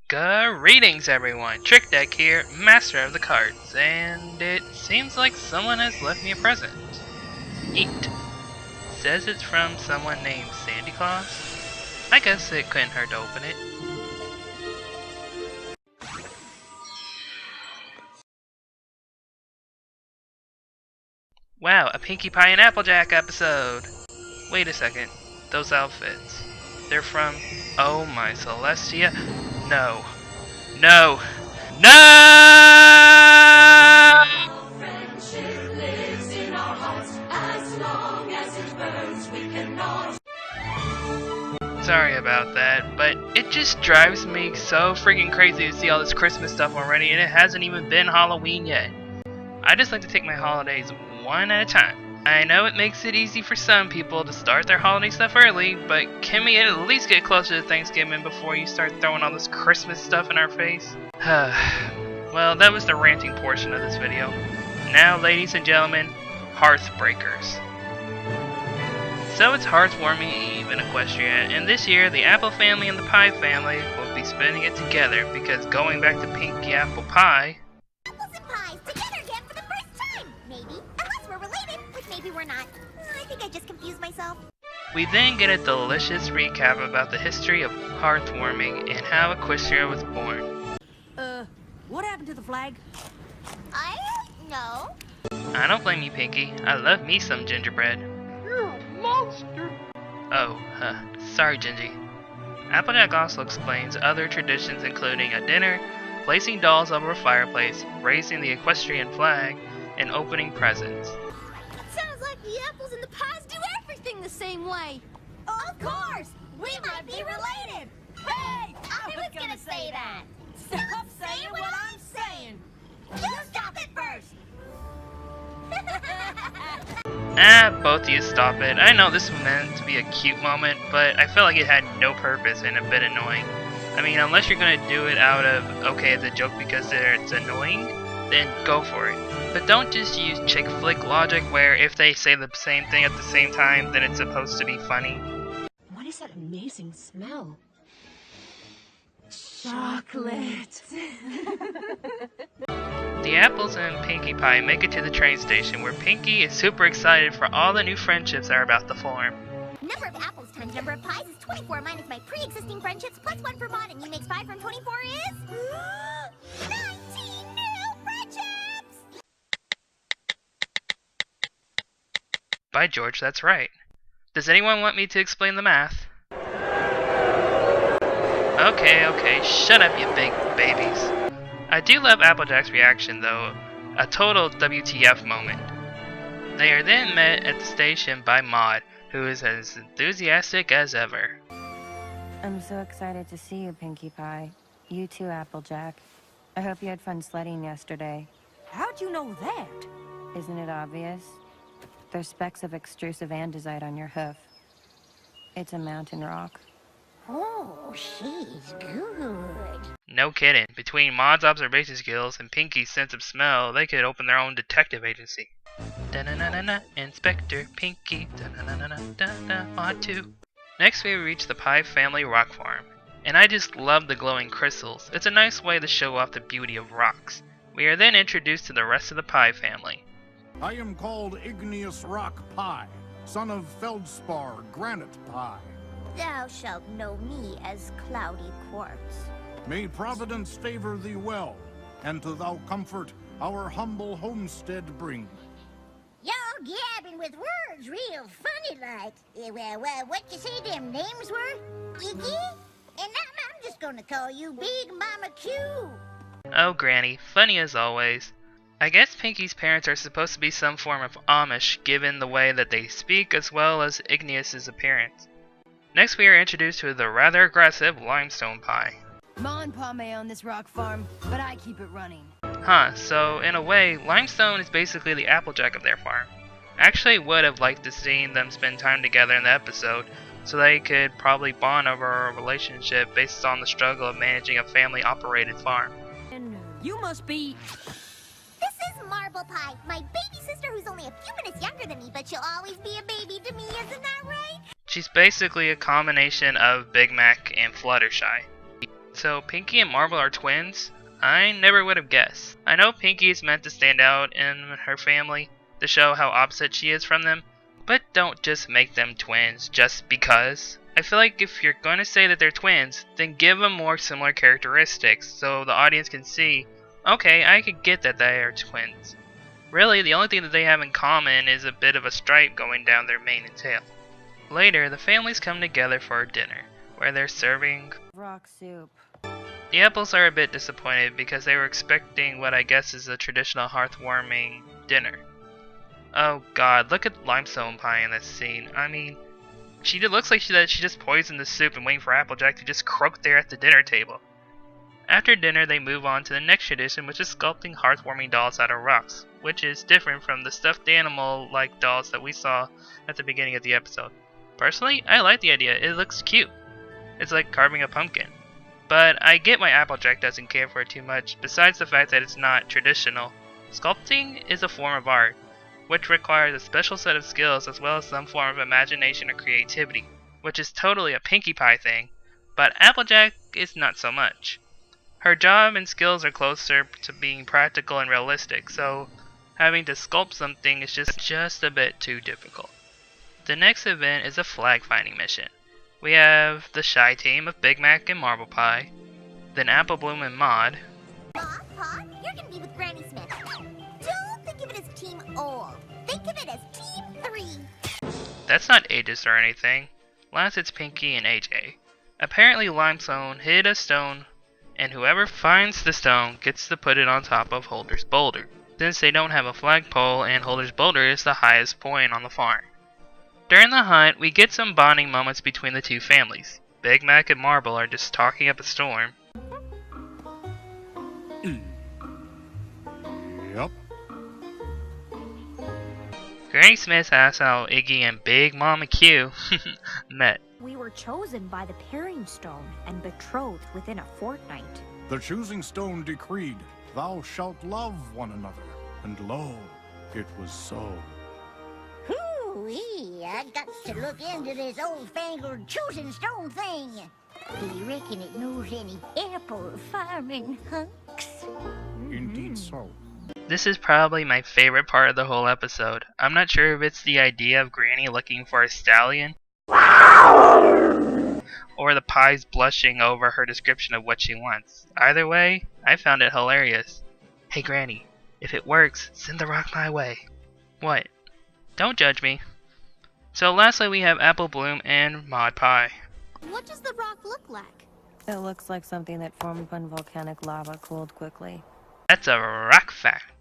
Greetings everyone, Trick Deck here, master of the cards, and it seems like someone has left me a present. Neat. Says it's from someone named Sandy Claus. I guess it couldn't hurt to open it. Wow, a Pinkie Pie and Applejack episode! Wait a second, those outfits. They're from... Oh my Celestia? No. No! No! Sorry about that, but it just drives me so freaking crazy to see all this Christmas stuff already, and it hasn't even been Halloween yet. I just like to take my holidays one at a time. I know it makes it easy for some people to start their holiday stuff early, but can we at least get closer to Thanksgiving before you start throwing all this Christmas stuff in our face? Well, that was the ranting portion of this video. Now, ladies and gentlemen, Hearthbreakers. So it's Hearthwarming Eve in Equestria, and this year the Apple family and the Pie family will be spending it together because going back to Pinkie Apple Pie... Apples and pies together again for the first time! Maybe. Unless we're related, which maybe we're not. I think I just confused myself. We then get a delicious recap about the history of Hearthwarming and how Equestria was born. What happened to the flag? I don't know. I don't blame you, Pinkie. I love me some gingerbread. You're a monster! Oh, sorry, Gingy. Applejack also explains other traditions including a dinner, placing dolls over a fireplace, raising the equestrian flag, and opening presents. Sounds like the apples and the pies do everything the same way. Of course! We might be related! Hey! I was gonna say that! Stop saying what I'm saying! You stop it first! Both of you stop it. I know this was meant to be a cute moment, but I felt like it had no purpose and a bit annoying. I mean, unless you're gonna do it out of, okay, it's a joke because it's annoying, then go for it. But don't just use chick flick logic where if they say the same thing at the same time, then it's supposed to be funny. What is that amazing smell? Chocolate. The apples and Pinkie Pie make it to the train station where Pinkie is super excited for all the new friendships that are about to form. Number of apples times number of pies is 24 minus my pre-existing friendships plus 1 for Maud, and you makes 5 from 24 is... 19 new friendships! By George, that's right. Does anyone want me to explain the math? Okay, shut up, you big babies. I do love Applejack's reaction though, a total WTF moment. They are then met at the station by Maud, who is as enthusiastic as ever. I'm so excited to see you, Pinkie Pie. You too, Applejack. I hope you had fun sledding yesterday. How'd you know that? Isn't it obvious? There's specks of extrusive andesite on your hoof. It's a mountain rock. Oh, she's good. No kidding, between Maud's observation skills and Pinkie's sense of smell, they could open their own detective agency. Da-na-na-na-na, Inspector Pinkie, da-na-na-na-na-da-da, Maud 2. Next we reach the Pie family rock farm. And I just love the glowing crystals. It's a nice way to show off the beauty of rocks. We are then introduced to the rest of the Pie family. I am called Igneous Rock Pie, son of Feldspar Granite Pie. Thou shalt know me as Cloudy Quartz. May Providence favor thee well, and to thou comfort our humble homestead bring. Y'all gabbing with words real funny like. What you say them names were? Iggy? And I'm just gonna call you Big Mama Q. Oh, Granny, funny as always. I guess Pinkie's parents are supposed to be some form of Amish, given the way that they speak as well as Igneous's appearance. Next we are introduced to the rather aggressive Limestone Pie. Ma and Pa may own this rock farm, but I keep it running. So in a way, Limestone is basically the Applejack of their farm. I actually would have liked to see them spend time together in the episode, so they could probably bond over a relationship based on the struggle of managing a family-operated farm. You must be... This is Marble Pie, my baby sister who's only a few minutes younger than me, but she'll always be a baby to me, isn't that right? She's basically a combination of Big Mac and Fluttershy. So Pinky and Marble are twins? I never would have guessed. I know Pinky is meant to stand out in her family, to show how opposite she is from them, but don't just make them twins just because. I feel like if you're going to say that they're twins, then give them more similar characteristics so the audience can see, okay, I could get that they are twins. Really, the only thing that they have in common is a bit of a stripe going down their mane and tail. Later, the families come together for a dinner, where they're serving Rock soup. The apples are a bit disappointed because they were expecting what I guess is a traditional hearthwarming dinner. Oh god, look at Limestone Pie in this scene. I mean, she looks like she just poisoned the soup and waiting for Applejack to just croak there at the dinner table. After dinner, they move on to the next tradition, which is sculpting hearthwarming dolls out of rocks, which is different from the stuffed animal-like dolls that we saw at the beginning of the episode. Personally, I like the idea. It looks cute. It's like carving a pumpkin. But I get why Applejack doesn't care for it too much, besides the fact that it's not traditional. Sculpting is a form of art, which requires a special set of skills as well as some form of imagination or creativity, which is totally a Pinkie Pie thing, but Applejack is not so much. Her job and skills are closer to being practical and realistic, so having to sculpt something is just a bit too difficult. The next event is a flag finding mission. We have the Shy team of Big Mac and Marble Pie, then Apple Bloom and Maud. Pa, you're gonna be with Granny Smith. Don't think of it as Team Old. Think of it as Team 3. That's not ageist or anything. Last it's Pinky and AJ. Apparently Limestone hid a stone, and whoever finds the stone gets to put it on top of Holder's Boulder, since they don't have a flagpole and Holder's Boulder is the highest point on the farm. During the hunt, we get some bonding moments between the two families. Big Mac and Marble are just talking up a storm. Yep. Granny Smith asks how Iggy and Big Mama Q met. We were chosen by the pairing stone and betrothed within a fortnight. The choosing stone decreed, thou shalt love one another. And lo, it was so. Hoo-wee, I got to look into this old-fangled choosing stone thing. Do you reckon it knows any apple farming hunks? Indeed so. This is probably my favorite part of the whole episode. I'm not sure if it's the idea of Granny looking for a stallion, or the pies blushing over her description of what she wants. Either way, I found it hilarious. Hey Granny, if it works, send the rock my way. What? Don't judge me. So lastly we have Apple Bloom and Maud Pie. What does the rock look like? It looks like something that formed when volcanic lava cooled quickly. That's a rock fact.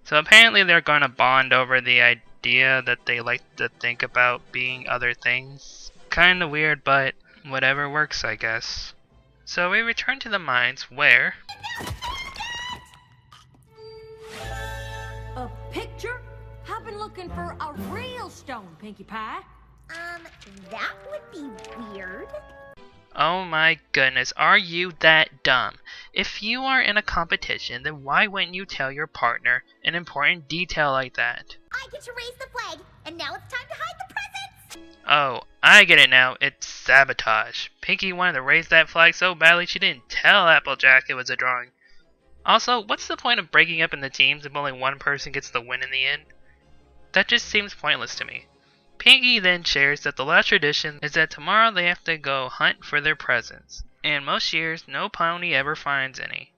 So apparently they're going to bond over the idea that they like to think about being other things. Kinda weird, but whatever works, I guess. So we return to the mines where... A picture? I've been looking for a real stone, Pinkie Pie. That would be weird. Oh my goodness, are you that dumb? If you are in a competition, then why wouldn't you tell your partner an important detail like that? I get to raise the flag, and now it's time to hide the presents! Oh, I get it now. It's sabotage. Pinky wanted to raise that flag so badly she didn't tell Applejack it was a drawing. Also, what's the point of breaking up into teams if only one person gets the win in the end? That just seems pointless to me. Pinky then shares that the last tradition is that tomorrow they have to go hunt for their presents, and most years no pony ever finds any.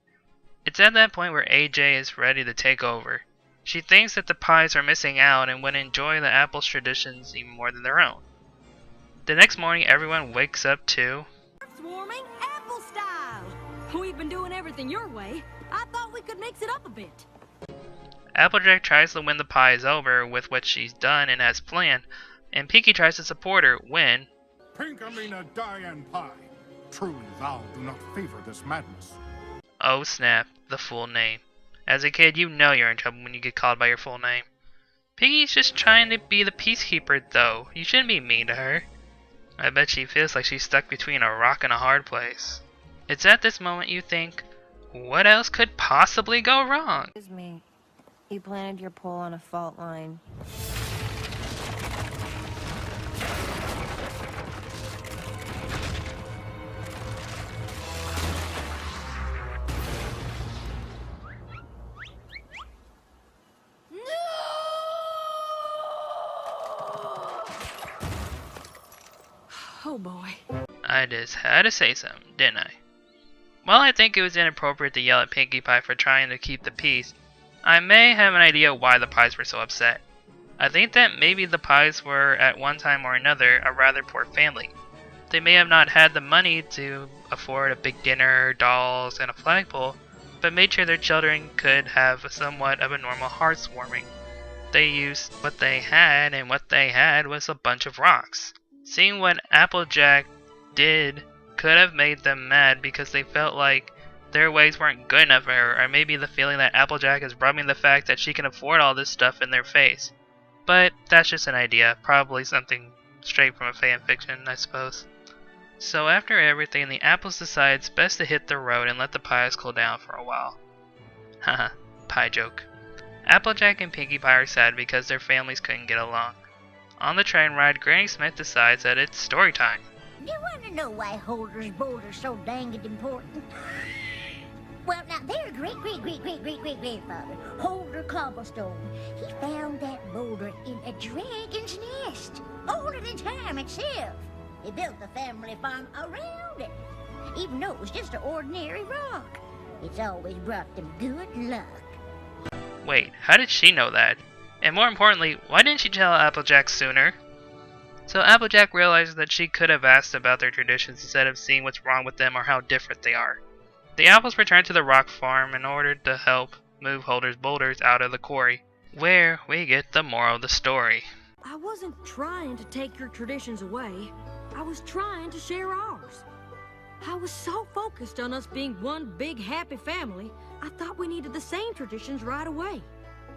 It's at that point where AJ is ready to take over. She thinks that the pies are missing out and would enjoy the apples traditions even more than their own. The next morning everyone wakes up to... Swarming apple style. We've been doing everything your way. I thought we could mix it up a bit. Applejack tries to win the pies over with what she's done and has planned, and Pinky tries to support her when... Pinkamena Diane Pie, truly thou do not favor this madness. Oh snap, the full name. As a kid, you know you're in trouble when you get called by your full name. Pinky's just trying to be the peacekeeper though. You shouldn't be mean to her. I bet she feels like she's stuck between a rock and a hard place. It's at this moment you think, what else could possibly go wrong? Excuse me. You planted your pole on a fault line. boy. I just had to say something, didn't I? While I think it was inappropriate to yell at Pinkie Pie for trying to keep the peace, I may have an idea why the Pies were so upset. I think that maybe the Pies were, at one time or another, a rather poor family. They may have not had the money to afford a big dinner, dolls, and a flagpole, but made sure their children could have somewhat of a normal heartwarming. They used what they had, and what they had was a bunch of rocks. Seeing what Applejack did could have made them mad because they felt like their ways weren't good enough for her, or maybe the feeling that Applejack is rubbing the fact that she can afford all this stuff in their face. But that's just an idea, probably something straight from a fan fiction, I suppose. So after everything, the Apples decide it's best to hit the road and let the Pies cool down for a while. Haha, pie joke. Applejack and Pinkie Pie are sad because their families couldn't get along. On the train ride, Granny Smith decides that it's story time. You want to know why Holder's boulder's so dang it important? Well, now, their great-great-great-great-great-great-grandfather, Holder Cobblestone, he found that boulder in a dragon's nest, older than time itself. He built the family farm around it, even though it was just an ordinary rock. It's always brought them good luck. Wait, how did she know that? And more importantly, why didn't she tell Applejack sooner? So Applejack realizes that she could have asked about their traditions instead of seeing what's wrong with them or how different they are. The Apples return to the rock farm in order to help move Holder's boulders out of the quarry, where we get the moral of the story. I wasn't trying to take your traditions away. I was trying to share ours. I was so focused on us being one big happy family, I thought we needed the same traditions right away.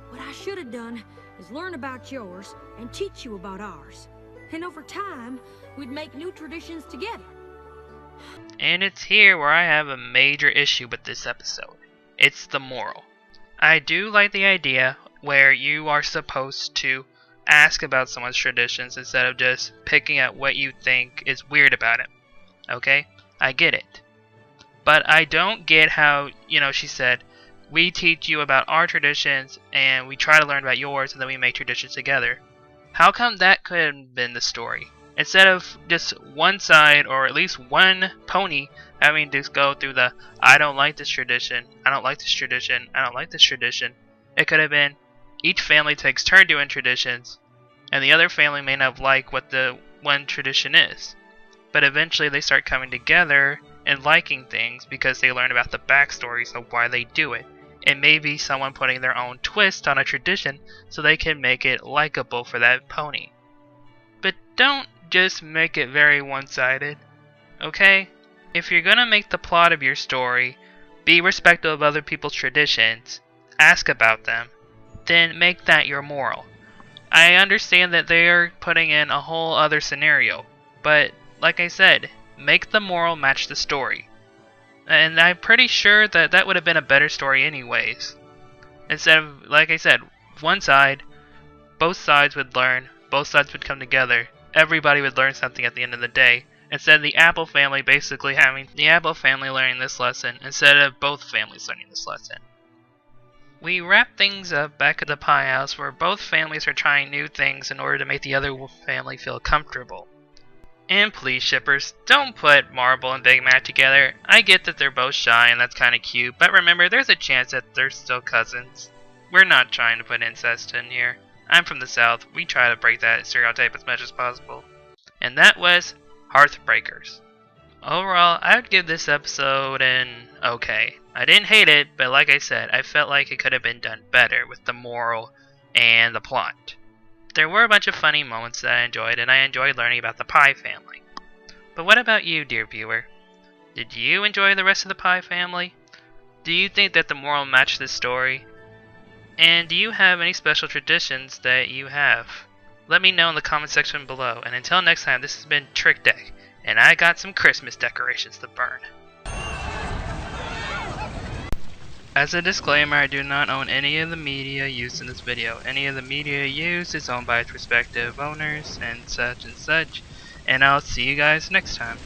What I should have done is learn about yours and teach you about ours. And over time, we'd make new traditions together. And it's here where I have a major issue with this episode. It's the moral. I do like the idea where you are supposed to ask about someone's traditions instead of just picking at what you think is weird about it. Okay? I get it. But I don't get how, she said, we teach you about our traditions and we try to learn about yours and then we make traditions together. How come that could have been the story? Instead of just one side or at least one pony having to go through the I don't like this tradition, I don't like this tradition, I don't like this tradition. It could have been each family takes turn doing traditions and the other family may not like what the one tradition is. But eventually they start coming together and liking things because they learn about the backstories of why they do it. And maybe someone putting their own twist on a tradition so they can make it likable for that pony. But don't just make it very one-sided, okay? If you're gonna make the plot of your story be respectful of other people's traditions, ask about them, then make that your moral. I understand that they are putting in a whole other scenario, but like I said, make the moral match the story. And I'm pretty sure that that would have been a better story anyways. Instead of, like I said, one side, both sides would learn, both sides would come together, everybody would learn something at the end of the day. Instead of the Apple family basically having the Apple family learning this lesson, instead of both families learning this lesson. We wrap things up back at the Pie House where both families are trying new things in order to make the other family feel comfortable. And please, shippers, don't put Marble and Big Mac together. I get that they're both shy and that's kinda cute, but remember, there's a chance that they're still cousins. We're not trying to put incest in here. I'm from the South. We try to break that stereotype as much as possible. And that was Hearthbreakers. Overall, I would give this episode an okay. I didn't hate it, but like I said, I felt like it could have been done better with the moral and the plot. There were a bunch of funny moments that I enjoyed, and I enjoyed learning about the Pie family. But what about you, dear viewer? Did you enjoy the rest of the Pie family? Do you think that the moral matched this story? And do you have any special traditions that you have? Let me know in the comment section below, and until next time, this has been Trick Deck, and I got some Christmas decorations to burn. As a disclaimer, I do not own any of the media used in this video. Any of the media used is owned by its respective owners and such, and I'll see you guys next time.